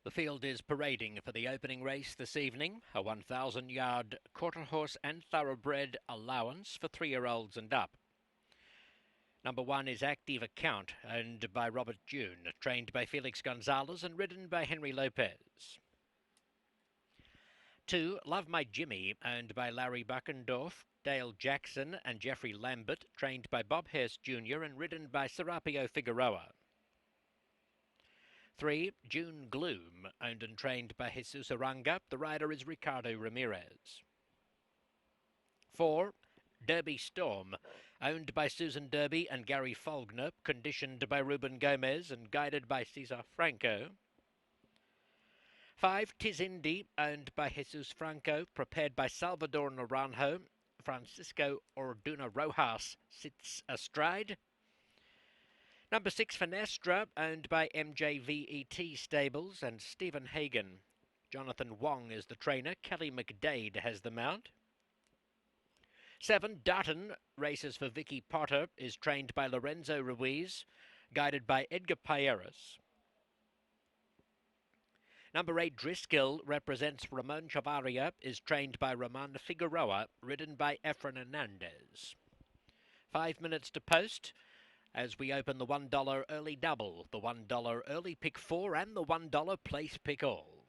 The field is parading for the opening race this evening, a 1,000-yard quarter horse and thoroughbred allowance for 3-year-olds and up. Number 1 is Active Account, owned by Robert June, trained by Felix Gonzalez and ridden by Henry Lopez. 2, Love My Jimmy, owned by Larry Buckendorf, Dale Jackson and Jeffrey Lambert, trained by Bob Hurst Jr. and ridden by Serapio Figueroa. 3, June Gloom, owned and trained by Jesus Aranga. The rider is Ricardo Ramirez. 4, Derby Storm, owned by Susan Derby and Gary Faulkner, conditioned by Ruben Gomez and guided by Cesar Franco. 5, Tis Indy, owned by Jesus Franco, prepared by Salvador Naranjo. Francisco Orduna Rojas sits astride. Number 6, Finestra, owned by MJVET Stables and Stephen Hagan. Jonathan Wong is the trainer. Kelly McDade has the mount. 7, Dutton, races for Vicky Potter, is trained by Lorenzo Ruiz, guided by Edgar Payeras. Number 8, Driscoll, represents Ramon Chavaria, is trained by Roman Figueroa, ridden by Efren Hernandez. 5 minutes to post as we open the $1 early double, the $1 early pick 4 and the $1 place pick all.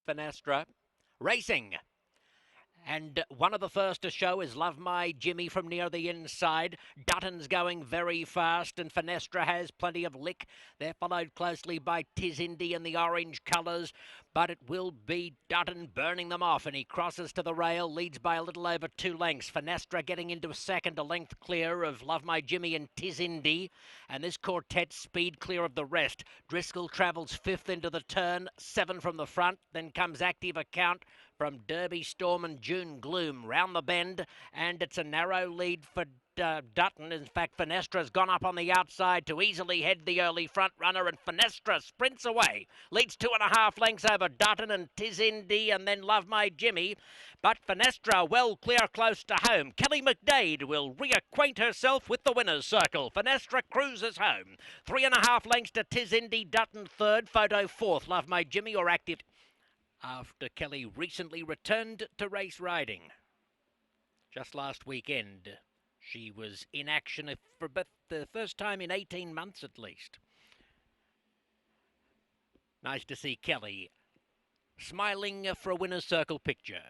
Finestra, racing. And one of the first to show is Love My Jimmy from near the inside. Dutton's going very fast and Finestra has plenty of lick. They're followed closely by Tis Indy in the orange colours, but it will be Dutton burning them off, and he crosses to the rail, leads by a little over 2 lengths. Finestra getting into second, a length clear of Love My Jimmy and Tis Indy, and this quartet speed clear of the rest. Driscoll travels 5th into the turn, 7 from the front, then comes Active Account from Derby Storm and June Gloom round the bend, and it's a narrow lead for Dutton. In fact, Finestra's gone up on the outside to easily head the early front runner, and Finestra sprints away, leads 2.5 lengths over Dutton and Tis Indy and then Love My Jimmy, but Finestra well clear close to home. Kelly McDade will reacquaint herself with the winner's circle. Finestra cruises home, 3.5 lengths to Tis Indy, Dutton third, Photo fourth, Love My Jimmy or Active after Kelly recently returned to race riding. Just last weekend, she was in action for the first time in 18 months at least. Nice to see Kelly smiling for a winner's circle picture.